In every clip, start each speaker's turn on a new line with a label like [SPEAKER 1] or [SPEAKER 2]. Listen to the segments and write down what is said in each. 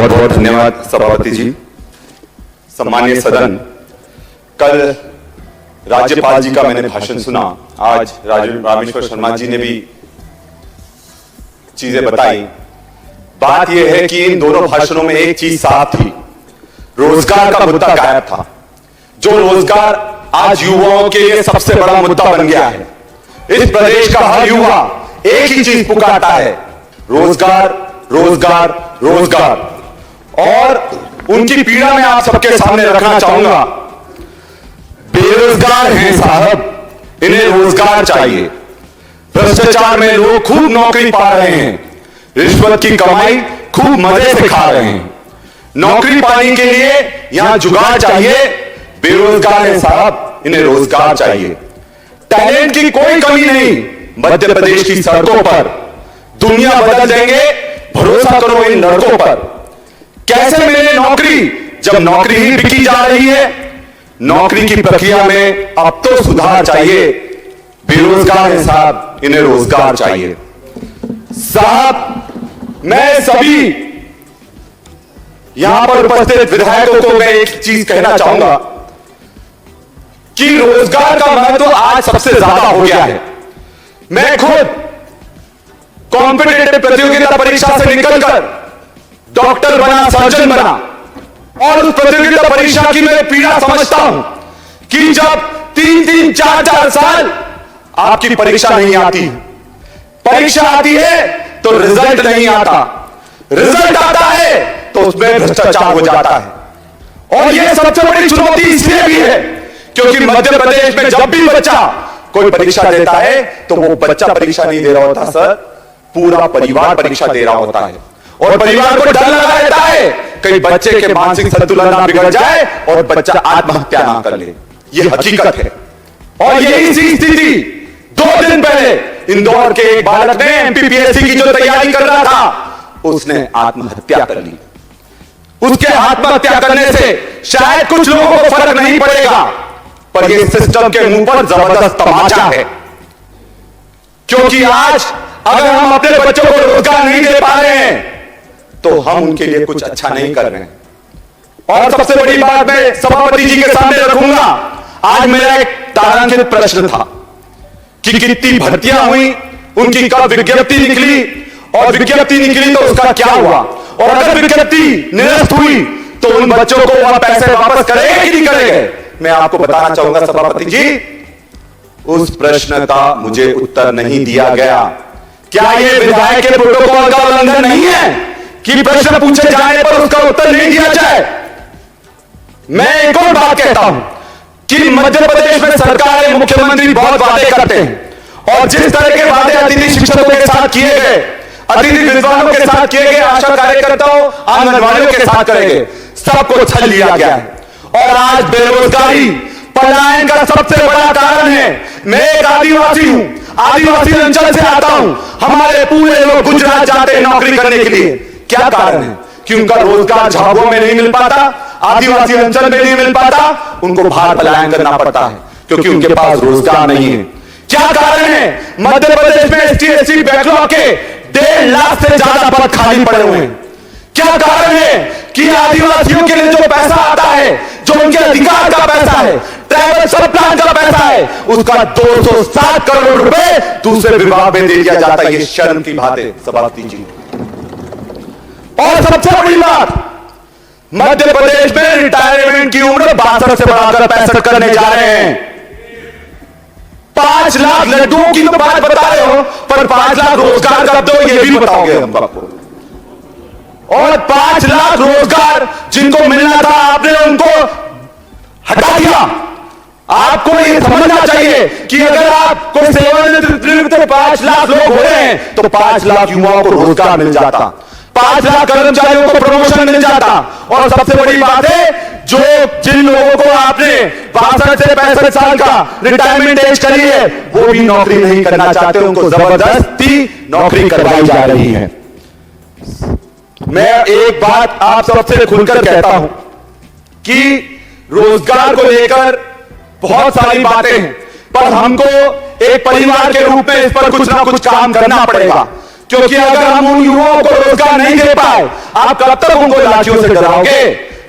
[SPEAKER 1] बहुत बहुत धन्यवाद सभापति जी। सम्मानीय सदन, कल राज्यपाल जी का मैंने भाषण सुना, आज रामेश्वर शर्मा जी ने भी चीजें बताई। बात यह है कि इन दोनों भाषणों में एक चीज साफ थी, रोजगार का मुद्दा गायब था। जो रोजगार आज युवाओं के लिए सबसे बड़ा मुद्दा बन गया है। इस प्रदेश का हर युवा एक ही चीज पुकारता है, रोजगार रोजगार रोजगार। और उनकी पीड़ा मैं आप सबके सामने रखना चाहूंगा। बेरोजगार हैं साहब, इन्हें रोजगार चाहिए। भ्रष्टाचार में लोग खूब नौकरी पा रहे हैं, रिश्वत की कमाई खूब मजे से खा रहे हैं। नौकरी पाने के लिए यहां जुगाड़ चाहिए। बेरोजगार हैं साहब, इन्हें रोजगार चाहिए। टैलेंट की कोई कमी नहीं मध्य प्रदेश की सड़कों पर। दुनिया बदल देंगे, भरोसा करो इन लड़कों पर। कैसे मिले नौकरी जब नौकरी ही बिकी जा रही है। नौकरी की प्रक्रिया में अब तो सुधार चाहिए। बेरोजगार हैं साहब, इन्हें रोजगार चाहिए। साहब, मैं सभी यहां पर उपस्थित विधायकों को मैं एक चीज कहना चाहूंगा कि रोजगार का महत्व आज सबसे ज्यादा हो गया है। मैं खुद कॉम्पिटिटिव प्रतियोगिता परीक्षा से निकलकर डॉक्टर बना, सर्जन बना, और उस प्रतियोगिता परीक्षा की मैं पीड़ा समझता हूं कि जब 3-3, 4-4 साल आपकी परीक्षा नहीं आती, परीक्षा आती है तो रिजल्ट नहीं आता, रिजल्ट आता है तो उसमें भ्रष्टाचार हो जाता है। और यह सबसे बड़ी चुनौती इसलिए भी है क्योंकि मध्य प्रदेश में जब भी बच्चा कोई परीक्षा देता है तो वो बच्चा परीक्षा नहीं दे रहा होता सर, पूरा परिवार परीक्षा दे रहा होता है। और परिवार को डर लगा रहता है कहीं बच्चे के मानसिक संतुलन ना बिगड़ जाए और बच्चा आत्महत्या ना कर ले। यह हकीकत है। और यही स्थिति 2 दिन पहले इंदौर के एक बालक ने एमपीपीएससी की जो तैयारी कर रहा था, उसने आत्महत्या कर ली। उसके आत्महत्या करने से शायद कुछ लोगों को फर्क नहीं पड़ेगा, पर यह सिस्टम के मुंह पर जबरदस्त तमाचा है। क्योंकि आज अगर हम अपने बच्चों को रोजगार नहीं दे पा रहे हैं तो हम उनके लिए कुछ अच्छा नहीं कर रहे हैं। और सबसे बड़ी बात मैं सभापति जी के सामने रखूंगा। आज मेरा एक तारांकित प्रश्न था कि कितनी भर्तियां हुई, उनकी कब विज्ञप्ति निकली, और विज्ञप्ति निकली तो उसका क्या हुआ, और अगर विज्ञप्ति निरस्त हुई तो उन बच्चों को वह पैसे वापस करेंगे कि नहीं करेंगे। मैं आपको बताना चाहूंगा सभापति जी, उस प्रश्न का मुझे उत्तर नहीं दिया गया। क्या यह विधायक के प्रोटोकॉल का उल्लंघन नहीं है कि प्रश्न पूछे जाने पर उसका उत्तर नहीं दिया जाए। मैं एक और बात कहता हूं कि मध्य प्रदेश में सरकार और मुख्यमंत्री बहुत वादे करते हैं, और जिस तरह के वादे अतिथि शिक्षकों के साथ किए गए, अतिथि विद्वानों के साथ किए गए, आशा कार्यकर्ताओं, आंगनवाड़ियों के साथ करेंगे, सबको छल लिया गया है। और आज बेरोजगारी पलायन का सबसे बड़ा कारण है। मैं एक आदिवासी हूं, आदिवासी अंचल से आता हूं। हमारे पूरे लोग गुजरात जाते हैं नौकरी करने के लिए। क्या कारण है कि उनका रोजगार झाबुआ में नहीं मिल पाता, आदिवासी अंचल में नहीं मिल पाता, उनको बाहर पलायन करना पड़ता है क्योंकि उनके पास रोजगार नहीं है। क्या कारण है मध्य प्रदेश में ST/SC बैकलॉग के 1.5 लाख से ज्यादा पद खाली पड़े हुए हैं। क्या कारण है कि आदिवासियों के लिए जो पैसा आता है, जो उनके अधिकार का पैसा है, ट्राइबल सब प्लान का पैसा है, उसका 207 करोड़ रुपए दूसरे विभाग में दे दिया जाता है। ये शर्म की बात है सभापति जी। और सबसे बड़ी बात, मध्य प्रदेश में रिटायरमेंट की उम्र 62 से बढ़ाकर 65 करने जा रहे हैं। 5 लाख लड्डुओं की तो बात बता रहे हो, पर 5 लाख रोजगार कब दो ये भी बताओगे हम आपको। और 5 लाख रोजगार जिनको मिलना था आपने उनको हटा दिया। आपको ये समझना चाहिए कि अगर आप कोई सेवानिवृत्त 5 लाख लोग हो रहे हैं तो 5 लाख युवाओं को रोजगार मिल जाता, 5 लाख कर्मचारियों को प्रमोशन मिल जाता। और सबसे बड़ी बात है, जो जिन लोगों को आपने 62 से 65 साल का रिटायरमेंट एज करी है, वो भी नौकरी नहीं करना चाहते, उनको जबरदस्ती नौकरी करवाई जा रही है। मैं एक बात आप सबसे खुलकर कहता हूं कि रोजगार को लेकर बहुत सारी बातें हैं, पर हमको एक परिवार के रूप में इस पर कुछ ना कुछ काम करना पड़ेगा। क्योंकि अगर हम उन युवाओं को रोजगार नहीं दे पाए, आप कब तक उनको लाठियों से डराओगे,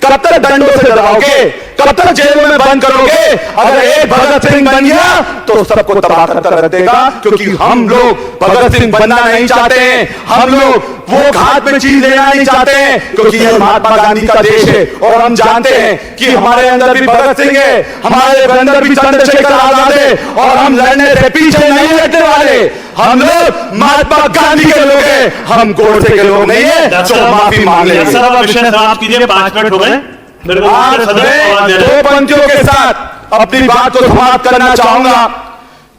[SPEAKER 1] कब तक डंडों से डराओगे, कब तक जेलों में बंद करोगे? अगर एक भगत सिंह बन गया तो सबको तबाह कर रख देगा, क्योंकि हम लोग भगत सिंह बनना नहीं चाहते हैं, हम लोग वो हाथ में चीज लेना नहीं चाहते हैं, क्योंकि यह महात्मा गांधी का देश है और हम जानते हैं कि हमारे अंदर भी भगत सिंह है, हमारे अंदर भी चंद्रशेखर आजाद है, और हम लड़ने से पीछे नहीं हटने वाले। हम लोग महात्मा गांधी के लोग हैं, हम गोडसे के लोग नहीं है जो माफी मांग लेंगे।
[SPEAKER 2] समाप्त कीजिए, 5 मिनट हो गए।
[SPEAKER 1] आज मैं 2 पंक्तियों के साथ अपनी बात को समाप्त करना चाहूंगा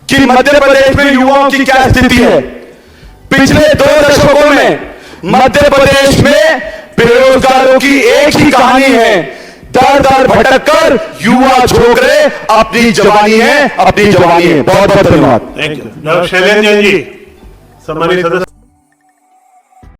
[SPEAKER 1] कि मध्य प्रदेश में युवाओं की क्या स्थिति है। पिछले 2 दशकों में मध्य प्रदेश में बेरोजगारों की एक ही कहानी है, दर दर भटक कर युवा झोंक रहे अपनी जवानी है, अपनी जवानी है। बहुत बहुत धन्यवाद।
[SPEAKER 2] Thank you. शैलेंद्र जी, सम्मानित सदस्य।